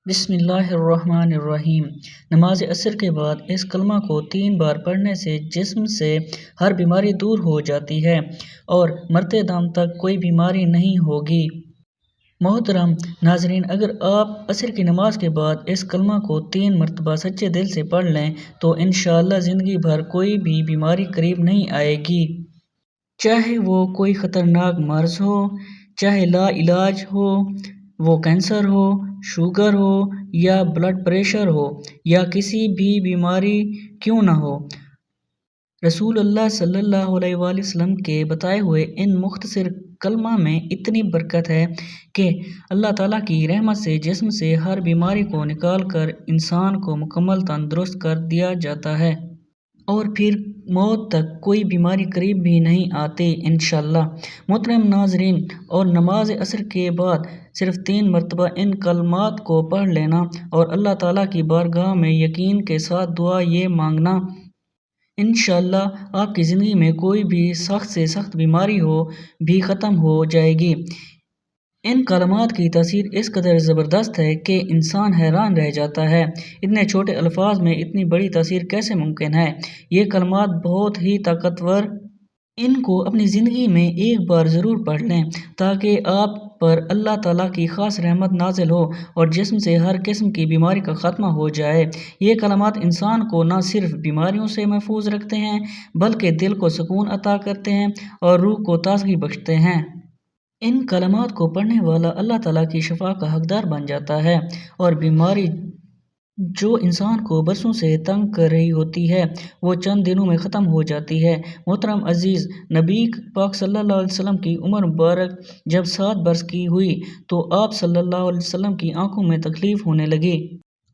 بسم اللہ الرحمن الرحیم۔ نماز عصر کے بعد اس کلمہ کو 3 بار پڑھنے سے جسم سے ہر بیماری دور ہو جاتی ہے اور مرتے دم تک کوئی بیماری نہیں ہوگی۔ محترم ناظرین، اگر آپ عصر کی نماز کے بعد اس کلمہ کو 3 مرتبہ سچے دل سے پڑھ لیں تو انشاءاللہ زندگی بھر کوئی بھی بیماری قریب نہیں آئے گی، چاہے وہ کوئی خطرناک مرض ہو، چاہے لا علاج ہو، وہ کینسر ہو، شوگر ہو یا بلڈ پریشر ہو یا کسی بھی بیماری کیوں نہ ہو۔ رسول اللہ صلی اللہ علیہ وآلہ وسلم کے بتائے ہوئے ان مختصر کلمہ میں اتنی برکت ہے کہ اللہ تعالیٰ کی رحمت سے جسم سے ہر بیماری کو نکال کر انسان کو مکمل تندرست کر دیا جاتا ہے اور پھر موت تک کوئی بیماری قریب بھی نہیں آتی انشاءاللہ۔ محترم ناظرین، اور نماز عصر کے بعد صرف 3 مرتبہ ان کلمات کو پڑھ لینا اور اللہ تعالیٰ کی بارگاہ میں یقین کے ساتھ دعا یہ مانگنا، انشاءاللہ آپ کی زندگی میں کوئی بھی سخت سے سخت بیماری ہو بھی ختم ہو جائے گی۔ ان کلمات کی تاثیر اس قدر زبردست ہے کہ انسان حیران رہ جاتا ہے، اتنے چھوٹے الفاظ میں اتنی بڑی تاثیر کیسے ممکن ہے۔ یہ کلمات بہت ہی طاقتور، ان کو اپنی زندگی میں ایک بار ضرور پڑھ لیں تاکہ آپ پر اللہ تعالیٰ کی خاص رحمت نازل ہو اور جسم سے ہر قسم کی بیماری کا خاتمہ ہو جائے۔ یہ کلمات انسان کو نہ صرف بیماریوں سے محفوظ رکھتے ہیں بلکہ دل کو سکون عطا کرتے ہیں اور روح کو تازگی بخشتے ہیں۔ ان کلمات کو پڑھنے والا اللہ تعالیٰ کی شفا کا حقدار بن جاتا ہے اور بیماری جو انسان کو برسوں سے تنگ کر رہی ہوتی ہے وہ چند دنوں میں ختم ہو جاتی ہے۔ محترم عزیز، نبی پاک صلی اللہ علیہ وسلم کی عمر مبارک جب 7 برس کی ہوئی تو آپ صلی اللہ علیہ وسلم کی آنکھوں میں تکلیف ہونے لگی۔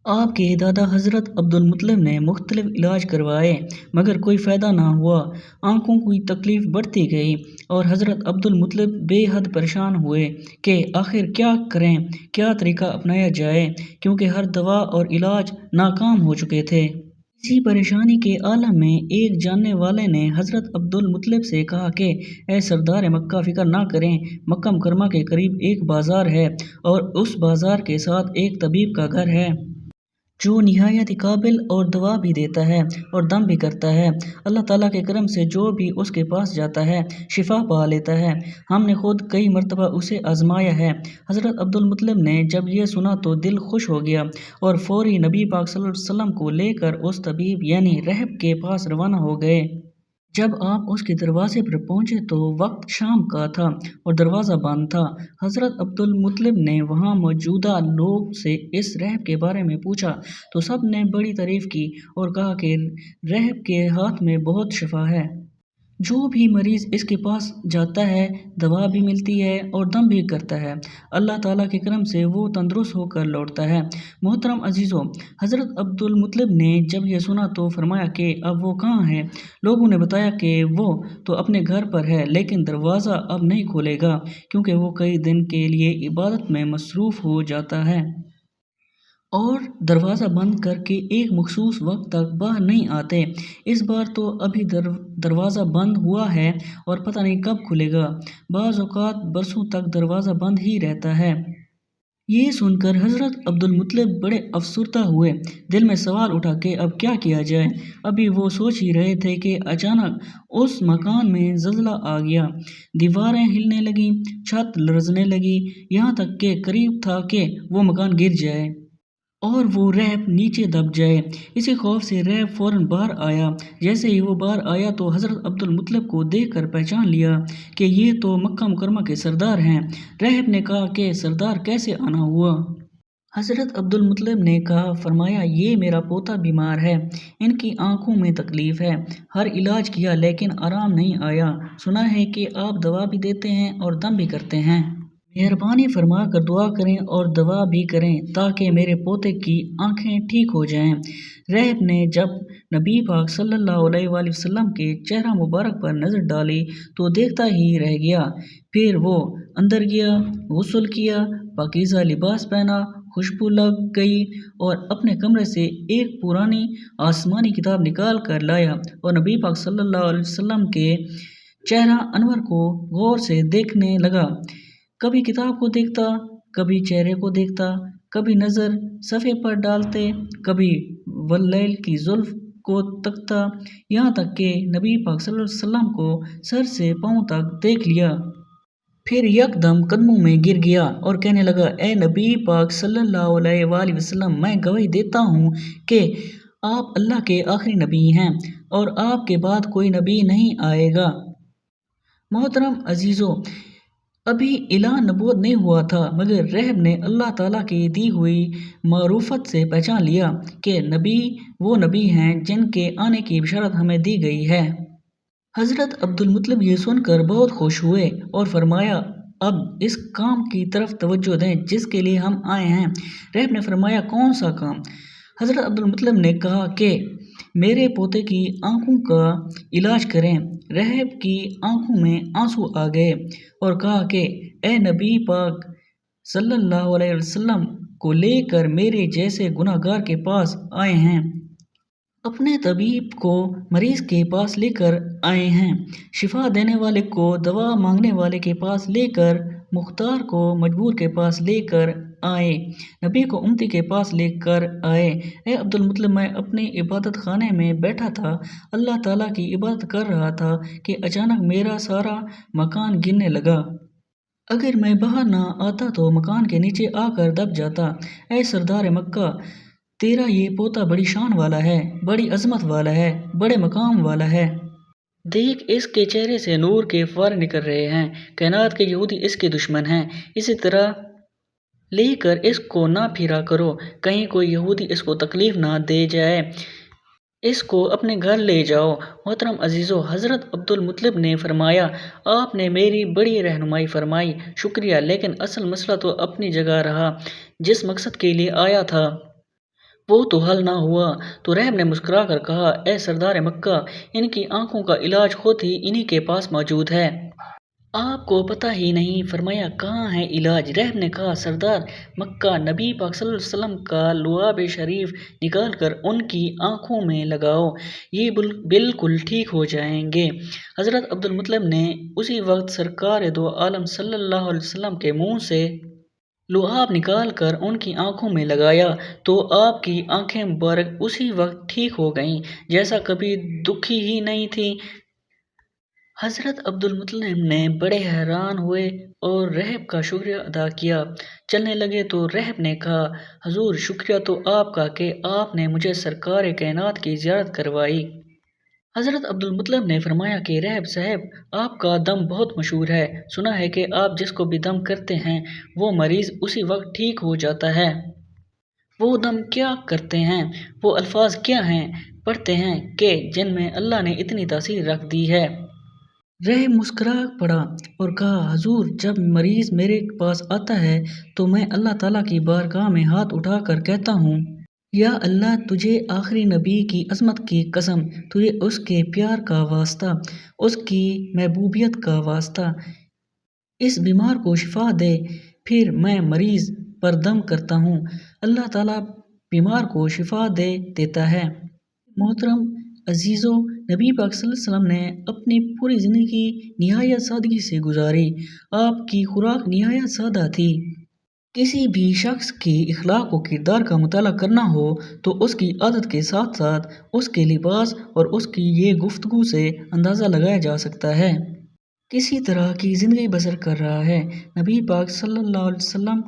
آپ کے دادا حضرت عبد المطلب نے مختلف علاج کروائے مگر کوئی فائدہ نہ ہوا، آنکھوں کی تکلیف بڑھتی گئی اور حضرت عبد المطلب بے حد پریشان ہوئے کہ آخر کیا کریں، کیا طریقہ اپنایا جائے، کیونکہ ہر دوا اور علاج ناکام ہو چکے تھے۔ اسی پریشانی کے عالم میں ایک جاننے والے نے حضرت عبد المطلب سے کہا کہ اے سردار مکہ، فکر نہ کریں، مکہ مکرمہ کے قریب ایک بازار ہے اور اس بازار کے ساتھ ایک طبیب کا گھر ہے جو نہایت ہی قابل اور دوا بھی دیتا ہے اور دم بھی کرتا ہے۔ اللہ تعالیٰ کے کرم سے جو بھی اس کے پاس جاتا ہے شفا پا لیتا ہے، ہم نے خود کئی مرتبہ اسے آزمایا ہے۔ حضرت عبد المطلب نے جب یہ سنا تو دل خوش ہو گیا اور فوری نبی پاک صلی اللہ علیہ وسلم کو لے کر اس طبیب یعنی راہب کے پاس روانہ ہو گئے۔ جب آپ اس کے دروازے پر پہنچے تو وقت شام کا تھا اور دروازہ بند تھا۔ حضرت عبد المطلب نے وہاں موجودہ لوگ سے اس راہب کے بارے میں پوچھا تو سب نے بڑی تعریف کی اور کہا کہ راہب کے ہاتھ میں بہت شفا ہے، جو بھی مریض اس کے پاس جاتا ہے دوا بھی ملتی ہے اور دم بھی کرتا ہے، اللہ تعالیٰ کے کرم سے وہ تندرست ہو کر لوٹتا ہے۔ محترم عزیزو، حضرت عبد المطلب نے جب یہ سنا تو فرمایا کہ اب وہ کہاں ہے؟ لوگوں نے بتایا کہ وہ تو اپنے گھر پر ہے لیکن دروازہ اب نہیں کھولے گا کیونکہ وہ کئی دن کے لیے عبادت میں مصروف ہو جاتا ہے اور دروازہ بند کر کے ایک مخصوص وقت تک باہر نہیں آتے۔ اس بار تو ابھی دروازہ بند ہوا ہے اور پتہ نہیں کب کھلے گا، بعض اوقات برسوں تک دروازہ بند ہی رہتا ہے۔ یہ سن کر حضرت عبد المطلب بڑے افسردہ ہوئے، دل میں سوال اٹھا کہ اب کیا کیا جائے۔ ابھی وہ سوچ ہی رہے تھے کہ اچانک اس مکان میں زلزلہ آ گیا، دیواریں ہلنے لگیں، چھت لرزنے لگی، یہاں تک کہ قریب تھا کہ وہ مکان گر جائے اور وہ راہب نیچے دب جائے۔ اسی خوف سے راہب فوراً باہر آیا۔ جیسے ہی وہ باہر آیا تو حضرت عبد المطلب کو دیکھ کر پہچان لیا کہ یہ تو مکہ مکرمہ کے سردار ہیں۔ راہب نے کہا کہ سردار کیسے آنا ہوا؟ حضرت عبد المطلب نے کہا، فرمایا یہ میرا پوتا بیمار ہے، ان کی آنکھوں میں تکلیف ہے، ہر علاج کیا لیکن آرام نہیں آیا، سنا ہے کہ آپ دوا بھی دیتے ہیں اور دم بھی کرتے ہیں، مہربانی فرما کر دعا کریں اور دوا بھی کریں تاکہ میرے پوتے کی آنکھیں ٹھیک ہو جائیں۔ راہب نے جب نبی پاک صلی اللہ علیہ وآلہ وسلم کے چہرہ مبارک پر نظر ڈالی تو دیکھتا ہی رہ گیا، پھر وہ اندر گیا، غسل کیا، پاکیزہ لباس پہنا، خوشبو لگ گئی اور اپنے کمرے سے ایک پرانی آسمانی کتاب نکال کر لایا اور نبی پاک صلی اللہ علیہ وسلم کے چہرہ انور کو غور سے دیکھنے لگا۔ کبھی کتاب کو دیکھتا، کبھی چہرے کو دیکھتا، کبھی نظر صفحے پر ڈالتے، کبھی واللیل کی زلف کو تکتا، یہاں تک کہ نبی پاک صلی اللہ علیہ وسلم کو سر سے پاؤں تک دیکھ لیا۔ پھر یکدم قدموں میں گر گیا اور کہنے لگا، اے نبی پاک صلی اللہ علیہ وآلہ وسلم، میں گواہی دیتا ہوں کہ آپ اللہ کے آخری نبی ہیں اور آپ کے بعد کوئی نبی نہیں آئے گا۔ محترم عزیزو، ابھی اعلان نبوت نہیں ہوا تھا مگر رہب نے اللہ تعالیٰ کی دی ہوئی معرفت سے پہچان لیا کہ نبی وہ نبی ہیں جن کے آنے کی بشارت ہمیں دی گئی ہے۔ حضرت عبدالمطلب یہ سن کر بہت خوش ہوئے اور فرمایا، اب اس کام کی طرف توجہ دیں جس کے لیے ہم آئے ہیں۔ رہب نے فرمایا، کون سا کام؟ حضرت عبدالمطلب نے کہا کہ میرے پوتے کی آنکھوں کا علاج کریں۔ رہب کی آنکھوں میں آنسو آ گئے اور کہا کہ اے نبی پاک صلی اللہ علیہ وسلم کو لے کر میرے جیسے گناہ گار کے پاس آئے ہیں، اپنے طبیب کو مریض کے پاس لے کر آئے ہیں، شفا دینے والے کو دوا مانگنے والے کے پاس لے کر، مختار کو مجبور کے پاس لے کر آئے، نبی کو امتی کے پاس لے کر آئے۔ اے عبدالمطلب، میں اپنے عبادت خانے میں بیٹھا تھا، اللہ تعالیٰ کی عبادت کر رہا تھا کہ اچانک میرا سارا مکان گرنے لگا۔ اگر میں باہر نہ آتا تو مکان کے نیچے آ کر دب جاتا۔ اے سردار مکہ، تیرا یہ پوتا بڑی شان والا ہے، بڑی عظمت والا ہے، بڑے مقام والا ہے۔ دیکھ، اس کے چہرے سے نور کے فوارے نکل رہے ہیں، کائنات کے یہودی اس کے دشمن ہیں، اسی طرح لے کر اس کو نہ پھرا کرو، کہیں کوئی یہودی اس کو تکلیف نہ دے جائے، اس کو اپنے گھر لے جاؤ۔ محترم عزیزو، حضرت عبدالمطلب نے فرمایا، آپ نے میری بڑی رہنمائی فرمائی، شکریہ، لیکن اصل مسئلہ تو اپنی جگہ رہا، جس مقصد کے لیے آیا تھا وہ تو حل نہ ہوا۔ تو رہب نے مسکرا کر کہا، اے سردار مکہ، ان کی آنکھوں کا علاج خود ہی انہی کے پاس موجود ہے، آپ کو پتہ ہی نہیں۔ فرمایا، کہاں ہے علاج؟ رہب نے کہا، سردار مکہ، نبی پاک صلی اللہ علیہ وسلم کا لعاب شریف نکال کر ان کی آنکھوں میں لگاؤ، یہ بالکل ٹھیک ہو جائیں گے۔ حضرت عبدالمطلب نے اسی وقت سرکار دو عالم صلی اللہ علیہ وسلم کے منہ سے لعاب نکال کر ان کی آنکھوں میں لگایا تو آپ کی آنکھیں مبارک اسی وقت ٹھیک ہو گئیں جیسا کبھی دکھی ہی نہیں تھیں۔ حضرت عبدالمطلب نے بڑے حیران ہوئے اور رہب کا شکریہ ادا کیا۔ چلنے لگے تو رہب نے کہا، حضور، شکریہ تو آپ کا کہ آپ نے مجھے سرکار کائنات کی زیارت کروائی۔ حضرت عبدالمطلب نے فرمایا کہ رہب صاحب، آپ کا دم بہت مشہور ہے، سنا ہے کہ آپ جس کو بھی دم کرتے ہیں وہ مریض اسی وقت ٹھیک ہو جاتا ہے۔ وہ دم کیا کرتے ہیں، وہ الفاظ کیا ہیں پڑھتے ہیں کہ جن میں اللہ نے اتنی تاثیر رکھ دی ہے؟ رہب مسکرا پڑا اور کہا، حضور، جب مریض میرے پاس آتا ہے تو میں اللہ تعالیٰ کی بارگاہ میں ہاتھ اٹھا کر کہتا ہوں، یا اللہ، تجھے آخری نبی کی عظمت کی قسم، تجھے اس کے پیار کا واسطہ، اس کی محبوبیت کا واسطہ، اس بیمار کو شفا دے۔ پھر میں مریض پر دم کرتا ہوں، اللہ تعالیٰ بیمار کو شفا دے دیتا ہے۔ محترم عزیزو، نبی پاک صلی اللہ علیہ وسلم نے اپنی پوری زندگی نہایت سادگی سے گزاری، آپ کی خوراک نہایت سادہ تھی۔ کسی بھی شخص کی اخلاق و کردار کا مطالعہ کرنا ہو تو اس کی عادت کے ساتھ ساتھ اس کے لباس اور اس کی یہ گفتگو سے اندازہ لگایا جا سکتا ہے کسی طرح کی زندگی بسر کر رہا ہے۔ نبی پاک صلی اللہ علیہ وسلم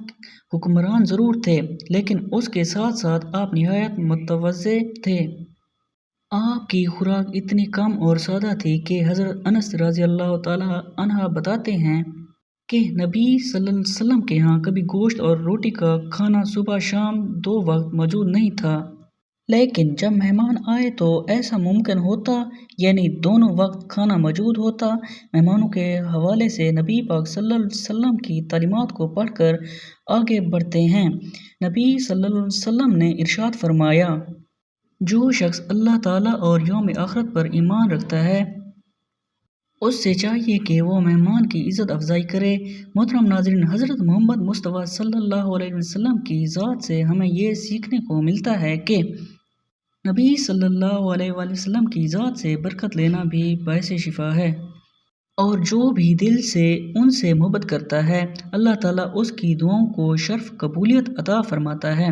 حکمران ضرور تھے لیکن اس کے ساتھ ساتھ آپ نہایت متواضع تھے۔ آپ کی خوراک اتنی کم اور سادہ تھی کہ حضرت انس رضی اللہ تعالیٰ عنہ بتاتے ہیں کہ نبی صلی اللہ علیہ وسلم کے ہاں کبھی گوشت اور روٹی کا کھانا صبح شام 2 وقت موجود نہیں تھا، لیکن جب مہمان آئے تو ایسا ممکن ہوتا، یعنی دونوں وقت کھانا موجود ہوتا۔ مہمانوں کے حوالے سے نبی پاک صلی اللہ علیہ وسلم کی تعلیمات کو پڑھ کر آگے بڑھتے ہیں۔ نبی صلی اللہ علیہ وسلم نے ارشاد فرمایا، جو شخص اللہ تعالیٰ اور یوم آخرت پر ایمان رکھتا ہے اس سے چاہیے کہ وہ مہمان کی عزت افزائی کرے۔ محترم ناظرین، حضرت محمد مصطفیٰ صلی اللہ علیہ وسلم کی ذات سے ہمیں یہ سیکھنے کو ملتا ہے کہ نبی صلی اللہ علیہ وسلم کی ذات سے برکت لینا بھی باعث شفا ہے۔ اور جو بھی دل سے ان سے محبت کرتا ہے اللہ تعالیٰ اس کی دعاؤں کو شرف قبولیت عطا فرماتا ہے۔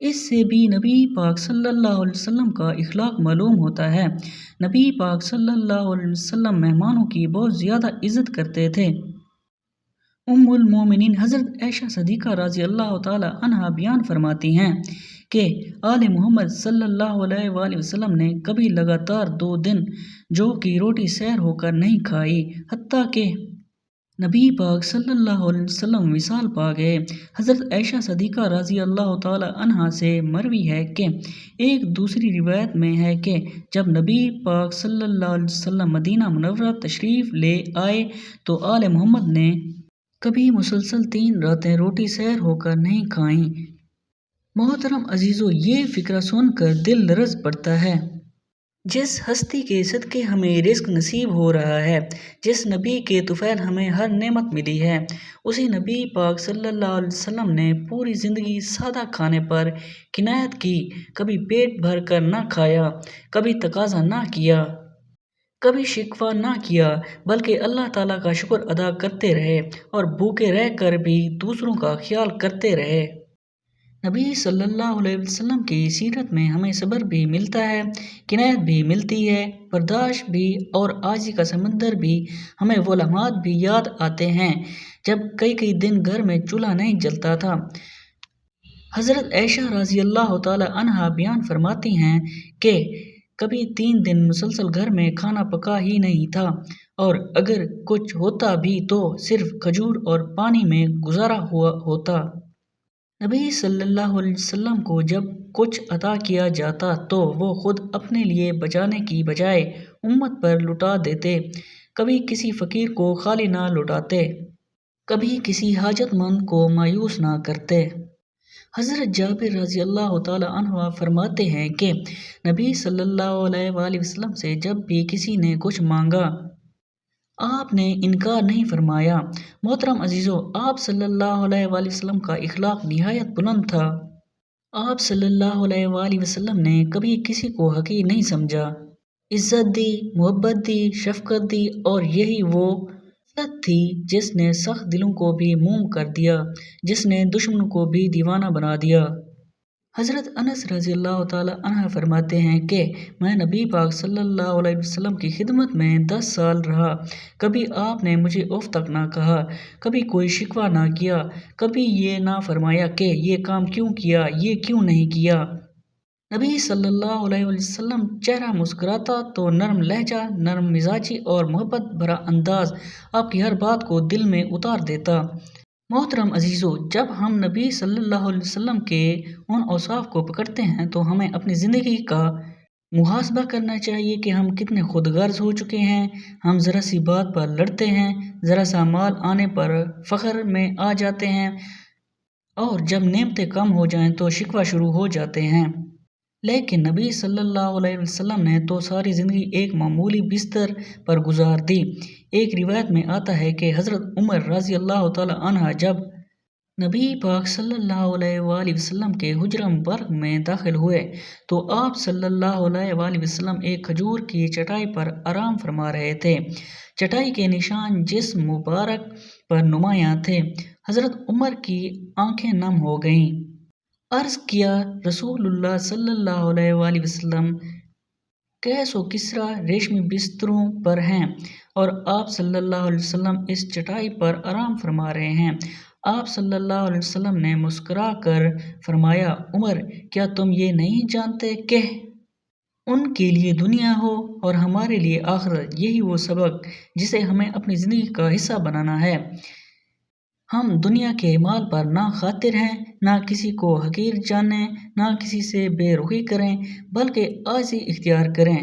اس سے بھی نبی پاک صلی اللہ علیہ وسلم کا اخلاق معلوم ہوتا ہے۔ نبی پاک صلی اللہ علیہ وسلم مہمانوں کی بہت زیادہ عزت کرتے تھے۔ ام المومنین حضرت عائشہ صدیقہ رضی اللہ تعالی عنہا بیان فرماتی ہیں کہ آل محمد صلی اللہ علیہ وآلہ وسلم نے کبھی لگاتار 2 دن جو کی روٹی سیر ہو کر نہیں کھائی، حتیٰ کہ نبی پاک صلی اللہ علیہ وسلم وصال پا گئے۔ حضرت عائشہ صدیقہ رضی اللہ تعالی عنہا سے مروی ہے کہ ایک دوسری روایت میں ہے کہ جب نبی پاک صلی اللہ علیہ وسلم مدینہ منورہ تشریف لے آئے تو آل محمد نے کبھی مسلسل 3 راتیں روٹی سیر ہو کر نہیں کھائیں۔ محترم عزیزو، یہ فقرہ سن کر دل لرز پڑتا ہے۔ جس ہستی کے صدقے ہمیں رزق نصیب ہو رہا ہے، جس نبی کے طفیل ہمیں ہر نعمت ملی ہے، اسی نبی پاک صلی اللہ علیہ وسلم نے پوری زندگی سادہ کھانے پر عنایت کی، کبھی پیٹ بھر کر نہ کھایا، کبھی تقاضا نہ کیا، کبھی شکوہ نہ کیا، بلکہ اللہ تعالیٰ کا شکر ادا کرتے رہے اور بھوکے رہ کر بھی دوسروں کا خیال کرتے رہے۔ نبی صلی اللہ علیہ وسلم کی سیرت میں ہمیں صبر بھی ملتا ہے، عنایت بھی ملتی ہے، برداشت بھی اور عاجزی کا سمندر بھی۔ ہمیں وہ لمحات بھی یاد آتے ہیں جب کئی دن گھر میں چولہا نہیں جلتا تھا۔ حضرت عائشہ رضی اللہ تعالی عنہا بیان فرماتی ہیں کہ کبھی 3 دن مسلسل گھر میں کھانا پکا ہی نہیں تھا، اور اگر کچھ ہوتا بھی تو صرف کھجور اور پانی میں گزارا ہوا ہوتا۔ نبی صلی اللہ علیہ وسلم کو جب کچھ عطا کیا جاتا تو وہ خود اپنے لیے بچانے کی بجائے امت پر لٹا دیتے، کبھی کسی فقیر کو خالی نہ لوٹاتے، کبھی کسی حاجت مند کو مایوس نہ کرتے۔ حضرت جابر رضی اللہ تعالی عنہ فرماتے ہیں کہ نبی صلی اللہ علیہ وآلہ وسلم سے جب بھی کسی نے کچھ مانگا، آپ نے انکار نہیں فرمایا۔ محترم عزیزو، آپ صلی اللہ علیہ وآلہ وسلم کا اخلاق نہایت بلند تھا۔ آپ صلی اللہ علیہ وآلہ وسلم نے کبھی کسی کو حقیر نہیں سمجھا، عزت دی، محبت دی، شفقت دی، اور یہی وہ خصلت تھی جس نے سخت دلوں کو بھی موم کر دیا، جس نے دشمنوں کو بھی دیوانہ بنا دیا۔ حضرت انس رضی اللہ تعالی عنہ فرماتے ہیں کہ میں نبی پاک صلی اللہ علیہ وسلم کی خدمت میں 10 سال رہا، کبھی آپ نے مجھے اف تک نہ کہا، کبھی کوئی شکوہ نہ کیا، کبھی یہ نہ فرمایا کہ یہ کام کیوں کیا، یہ کیوں نہیں کیا۔ نبی صلی اللہ علیہ وسلم چہرہ مسکراتا تو نرم لہجہ، نرم مزاجی اور محبت بھرا انداز آپ کی ہر بات کو دل میں اتار دیتا۔ محترم عزیزو، جب ہم نبی صلی اللہ علیہ وسلم کے ان اوصاف کو پکڑتے ہیں تو ہمیں اپنی زندگی کا محاسبہ کرنا چاہیے کہ ہم کتنے خود غرض ہو چکے ہیں۔ ہم ذرا سی بات پر لڑتے ہیں، ذرا سا مال آنے پر فخر میں آ جاتے ہیں، اور جب نعمتیں کم ہو جائیں تو شکوہ شروع ہو جاتے ہیں۔ لیکن نبی صلی اللہ علیہ وسلم نے تو ساری زندگی ایک معمولی بستر پر گزار دی۔ ایک روایت میں آتا ہے کہ حضرت عمر رضی اللہ تعالی عنہ جب نبی پاک صلی اللہ علیہ وآلہ وسلم کے حجرہ مبارک میں داخل ہوئے تو آپ صلی اللہ علیہ وآلہ وسلم ایک کھجور کی چٹائی پر آرام فرما رہے تھے۔ چٹائی کے نشان جسم مبارک پر نمایاں تھے۔ حضرت عمر کی آنکھیں نم ہو گئیں۔ عرض کیا، رسول اللہ صلی اللہ علیہ وآلہ وسلم قیس و کسریٰ ریشمی بستروں پر ہیں اور آپ صلی اللہ علیہ وسلم اس چٹائی پر آرام فرما رہے ہیں۔ آپ صلی اللہ علیہ وسلم نے مسکرا کر فرمایا، عمر، کیا تم یہ نہیں جانتے کہ ان کے لیے دنیا ہو اور ہمارے لیے آخرت؟ یہی وہ سبق جسے ہمیں اپنی زندگی کا حصہ بنانا ہے۔ ہم دنیا کے مال پر نہ خاطر ہیں، نہ کسی کو حقیر جانیں، نہ کسی سے بے رخی کریں، بلکہ عاجزی اختیار کریں،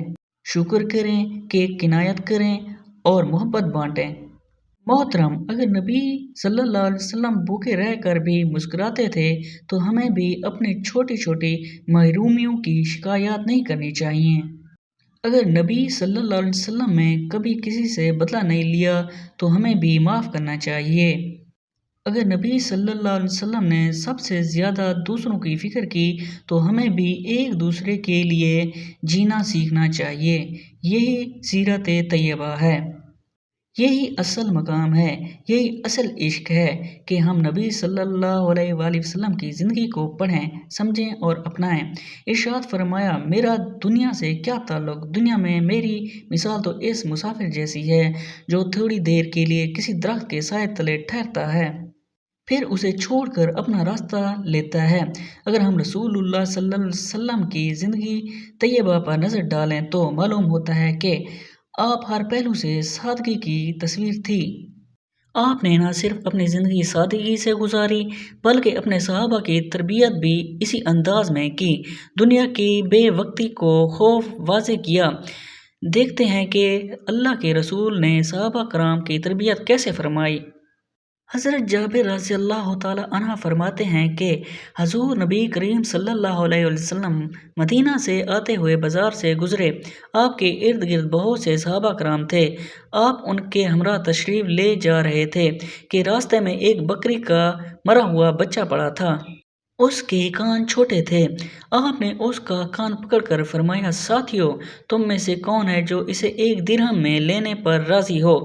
شکر کریں کہ عنایت کریں اور محبت بانٹیں۔ محترم، اگر نبی صلی اللہ علیہ وسلم بھوکے رہ کر بھی مسکراتے تھے تو ہمیں بھی اپنی چھوٹی چھوٹی محرومیوں کی شکایات نہیں کرنی چاہیے۔ اگر نبی صلی اللہ علیہ وسلم نے کبھی کسی سے بدلہ نہیں لیا تو ہمیں بھی معاف کرنا چاہیے۔ اگر نبی صلی اللہ علیہ وسلم نے سب سے زیادہ دوسروں کی فکر کی تو ہمیں بھی ایک دوسرے کے لیے جینا سیکھنا چاہیے۔ یہی سیرت طیبہ ہے۔ یہی اصل مقام ہے، یہی اصل عشق ہے کہ ہم نبی صلی اللہ علیہ وآلہ وسلم کی زندگی کو پڑھیں، سمجھیں اور اپنائیں۔ ارشاد فرمایا، میرا دنیا سے کیا تعلق؟ دنیا میں میری مثال تو اس مسافر جیسی ہے جو تھوڑی دیر کے لیے کسی درخت کے سائے تلے ٹھہرتا ہے، پھر اسے چھوڑ کر اپنا راستہ لیتا ہے۔ اگر ہم رسول اللہ صلی اللہ علیہ وسلم کی زندگی طیبہ پر نظر ڈالیں تو معلوم ہوتا ہے کہ آپ ہر پہلو سے سادگی کی تصویر تھی۔ آپ نے نہ صرف اپنی زندگی سادگی سے گزاری بلکہ اپنے صحابہ کی تربیت بھی اسی انداز میں کی۔ دنیا کی بے وقتی کو خوف واضح کیا۔ دیکھتے ہیں کہ اللہ کے رسول نے صحابہ کرام کی تربیت کیسے فرمائی۔ حضرت جابر رضی اللہ تعالیٰ عنہ فرماتے ہیں کہ حضور نبی کریم صلی اللہ علیہ وسلم مدینہ سے آتے ہوئے بازار سے گزرے۔ آپ کے ارد گرد بہت سے صحابہ کرام تھے۔ آپ ان کے ہمراہ تشریف لے جا رہے تھے کہ راستے میں ایک بکری کا مرا ہوا بچہ پڑا تھا۔ اس کے کان چھوٹے تھے۔ آپ نے اس کا کان پکڑ کر فرمایا، ساتھیو، تم میں سے کون ہے جو اسے 1 درہم میں لینے پر راضی ہو؟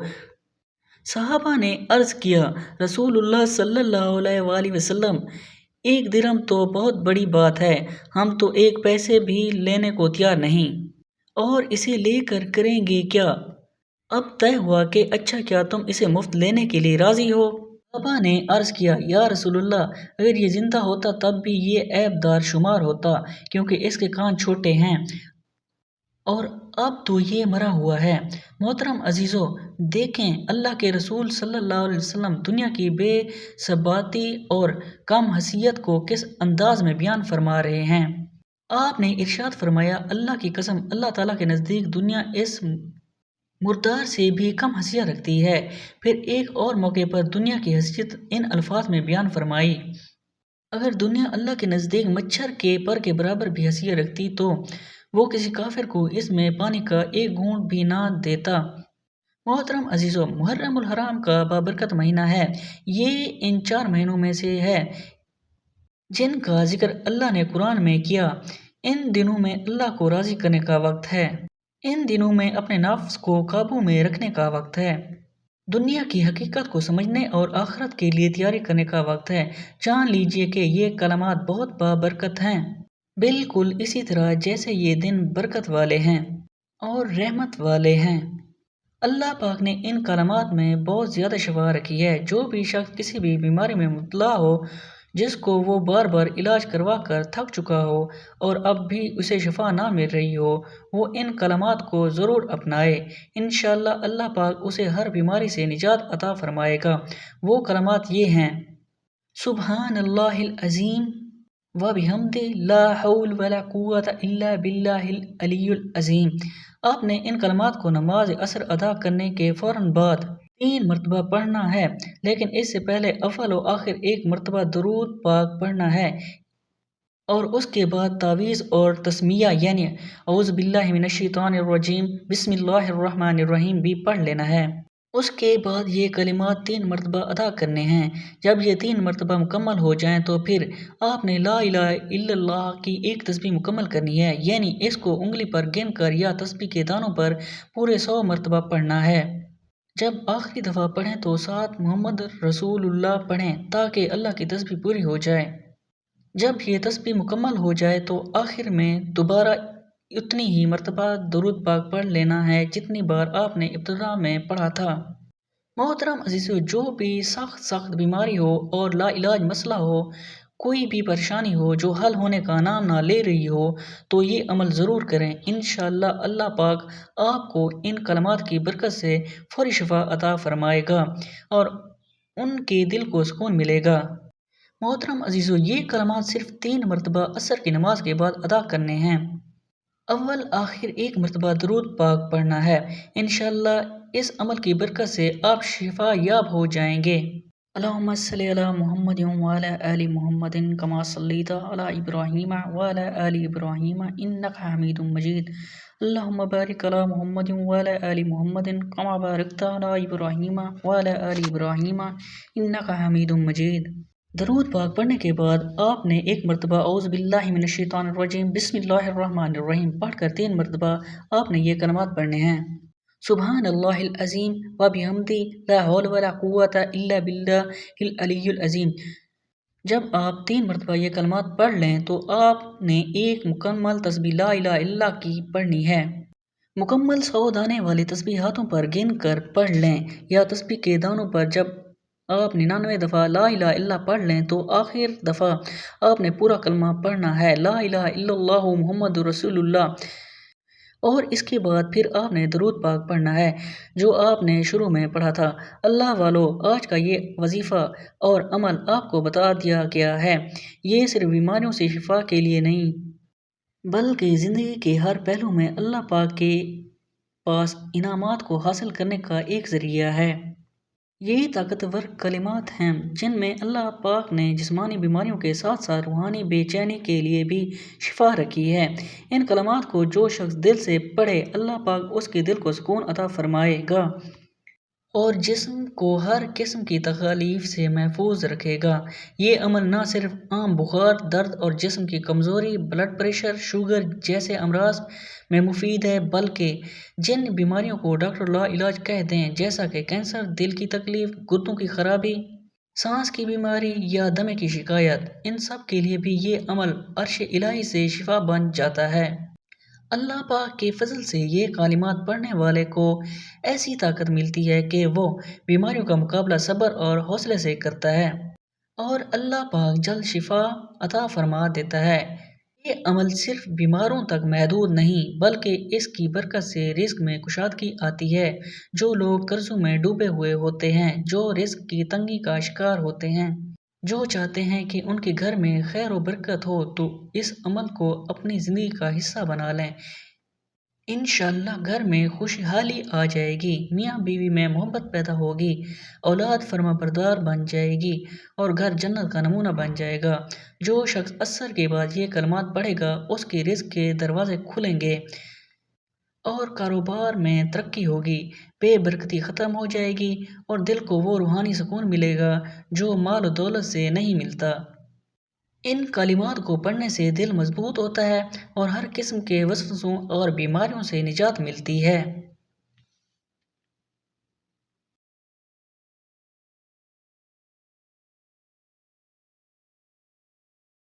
صحابہ نے عرض کیا، رسول اللہ صلی اللہ علیہ وآلہ وسلم، 1 درہم تو بہت بڑی بات ہے، ہم تو 1 پیسے بھی لینے کو تیار نہیں، اور اسے لے کر کریں گے کیا؟ اب طے ہوا کہ اچھا، کیا تم اسے مفت لینے کے لیے راضی ہو؟ صحابہ نے عرض کیا، یا رسول اللہ، اگر یہ زندہ ہوتا تب بھی یہ عیب دار شمار ہوتا، کیونکہ اس کے کان چھوٹے ہیں، اور اب تو یہ مرا ہوا ہے۔ محترم عزیزو، دیکھیں اللہ کے رسول صلی اللہ علیہ وسلم دنیا کی بے ثباتی اور کم حیثیت کو کس انداز میں بیان فرما رہے ہیں۔ آپ نے ارشاد فرمایا، اللہ کی قسم، اللہ تعالیٰ کے نزدیک دنیا اس مردار سے بھی کم حیثیت رکھتی ہے۔ پھر ایک اور موقع پر دنیا کی حیثیت ان الفاظ میں بیان فرمائی، اگر دنیا اللہ کے نزدیک مچھر کے پر کے برابر بھی حیثیت رکھتی تو وہ کسی کافر کو اس میں پانی کا 1 گھونٹ بھی نہ دیتا۔ محترم عزیزو، محرم الحرام کا بابرکت مہینہ ہے۔ یہ ان 4 مہینوں میں سے ہے جن کا ذکر اللہ نے قرآن میں کیا۔ ان دنوں میں اللہ کو راضی کرنے کا وقت ہے۔ ان دنوں میں اپنے نفس کو قابو میں رکھنے کا وقت ہے۔ دنیا کی حقیقت کو سمجھنے اور آخرت کے لیے تیاری کرنے کا وقت ہے۔ جان لیجیے کہ یہ کلمات بہت بابرکت ہیں، بالکل اسی طرح جیسے یہ دن برکت والے ہیں اور رحمت والے ہیں۔ اللہ پاک نے ان کلمات میں بہت زیادہ شفا رکھی ہے۔ جو بھی شخص کسی بھی بیماری میں مبتلا ہو، جس کو وہ بار بار علاج کروا کر تھک چکا ہو اور اب بھی اسے شفا نہ مل رہی ہو، وہ ان کلمات کو ضرور اپنائے۔ انشاءاللہ اللہ پاک اسے ہر بیماری سے نجات عطا فرمائے گا۔ وہ کلمات یہ ہیں، سبحان اللہ العظیم وبحمدہ، لا حول ولا قوت الا باللہ العلی العظیم۔ آپ نے ان کلمات کو نماز عصر ادا کرنے کے فوراً بعد 3 مرتبہ پڑھنا ہے، لیکن اس سے پہلے اول و آخر 1 مرتبہ درود پاک پڑھنا ہے، اور اس کے بعد تعویذ اور تسمیہ یعنی اعوذ باللہ من الشیطان الرجیم، بسم اللہ الرحمن الرحیم بھی پڑھ لینا ہے۔ اس کے بعد یہ کلمات 3 مرتبہ ادا کرنے ہیں۔ جب یہ 3 مرتبہ مکمل ہو جائیں تو پھر آپ نے لا الہ الا اللہ کی 1 تسبیح مکمل کرنی ہے، یعنی اس کو انگلی پر گن کر یا تسبیح کے دانوں پر پورے 100 مرتبہ پڑھنا ہے۔ جب آخری دفعہ پڑھیں تو ساتھ محمد رسول اللہ پڑھیں تاکہ اللہ کی تسبیح پوری ہو جائے۔ جب یہ تسبیح مکمل ہو جائے تو آخر میں دوبارہ اتنی ہی مرتبہ درود پاک پڑھ لینا ہے جتنی بار آپ نے ابتدا میں پڑھا تھا۔ محترم عزیزو، جو بھی سخت بیماری ہو اور لا علاج مسئلہ ہو، کوئی بھی پریشانی ہو جو حل ہونے کا نام نہ لے رہی ہو، تو یہ عمل ضرور کریں۔ انشاءاللہ اللہ پاک آپ کو ان کلمات کی برکت سے فوری شفا عطا فرمائے گا اور ان کے دل کو سکون ملے گا۔ محترم عزیزو، یہ کلمات صرف 3 مرتبہ عصر کی نماز کے بعد ادا کرنے ہیں۔ اول آخر 1 مرتبہ درود پاک پڑھنا ہے۔ انشاءاللہ اس عمل کی برکت سے آپ شفا یاب ہو جائیں گے۔ اللہم صلی علی محمد وعلی آل محمد کما صلیت علی ابراہیم وعلی آل ابراہیم انک حمید مجید۔ اللہم بارک علی محمد وعلی آل محمد کما بارکت علی ابراہیم وعلی آل ابراہیم انک حمید مجید۔ درود پاک پڑھنے کے بعد آپ نے 1 مرتبہ اعوذ باللہ من الشیطان الرجیم، بسم اللہ الرحمن الرحیم پڑھ کر 3 مرتبہ آپ نے یہ کلمات پڑھنے ہیں، سبحان اللہ العظیم و بحمدی لا حول ولا قوت الا باللہ العلی العظیم۔ جب آپ 3 مرتبہ یہ کلمات پڑھ لیں تو آپ نے ایک مکمل تسبیح لا الہ الا اللہ کی پڑھنی ہے۔ مکمل 100 دانے والی تسبیحاتوں پر گن کر پڑھ لیں، یا تسبیح کے دانوں پر جب آپ 99 دفعہ لا الہ الا اللہ پڑھ لیں تو آخر دفعہ آپ نے پورا کلمہ پڑھنا ہے، لا الہ الا اللہ محمد رسول اللہ، اور اس کے بعد پھر آپ نے درود پاک پڑھنا ہے جو آپ نے شروع میں پڑھا تھا۔ اللہ والو، آج کا یہ وظیفہ اور عمل آپ کو بتا دیا گیا ہے، یہ صرف بیماریوں سے شفا کے لیے نہیں بلکہ زندگی کے ہر پہلو میں اللہ پاک کے پاس انعامات کو حاصل کرنے کا ایک ذریعہ ہے۔ یہ طاقتور کلمات ہیں جن میں اللہ پاک نے جسمانی بیماریوں کے ساتھ ساتھ روحانی بے چینی کے لیے بھی شفا رکھی ہے۔ ان کلمات کو جو شخص دل سے پڑھے، اللہ پاک اس کے دل کو سکون عطا فرمائے گا اور جسم کو ہر قسم کی تکالیف سے محفوظ رکھے گا۔ یہ عمل نہ صرف عام بخار، درد اور جسم کی کمزوری، بلڈ پریشر، شوگر جیسے امراض میں مفید ہے بلکہ جن بیماریوں کو ڈاکٹر لا علاج کہہ دیں، جیسا کہ کینسر، دل کی تکلیف، گردوں کی خرابی، سانس کی بیماری یا دمے کی شکایت، ان سب کے لیے بھی یہ عمل عرش الہی سے شفا بن جاتا ہے۔ اللہ پاک کے فضل سے یہ کلمات پڑھنے والے کو ایسی طاقت ملتی ہے کہ وہ بیماریوں کا مقابلہ صبر اور حوصلے سے کرتا ہے اور اللہ پاک جلد شفا عطا فرما دیتا ہے۔ یہ عمل صرف بیماروں تک محدود نہیں بلکہ اس کی برکت سے رزق میں کشادگی آتی ہے۔ جو لوگ قرضوں میں ڈوبے ہوئے ہوتے ہیں، جو رزق کی تنگی کا شکار ہوتے ہیں، جو چاہتے ہیں کہ ان کے گھر میں خیر و برکت ہو، تو اس عمل کو اپنی زندگی کا حصہ بنا لیں۔ انشاءاللہ گھر میں خوشحالی آ جائے گی، میاں بیوی میں محبت پیدا ہوگی، اولاد فرما بردار بن جائے گی اور گھر جنت کا نمونہ بن جائے گا۔ جو شخص عصر کے بعد یہ کلمات پڑھے گا، اس کے رزق کے دروازے کھلیں گے اور کاروبار میں ترقی ہوگی، بے برکتی ختم ہو جائے گی اور دل کو وہ روحانی سکون ملے گا جو مال و دولت سے نہیں ملتا۔ ان کلمات کو پڑھنے سے دل مضبوط ہوتا ہے اور ہر قسم کے وسوسوں اور بیماریوں سے نجات ملتی ہے۔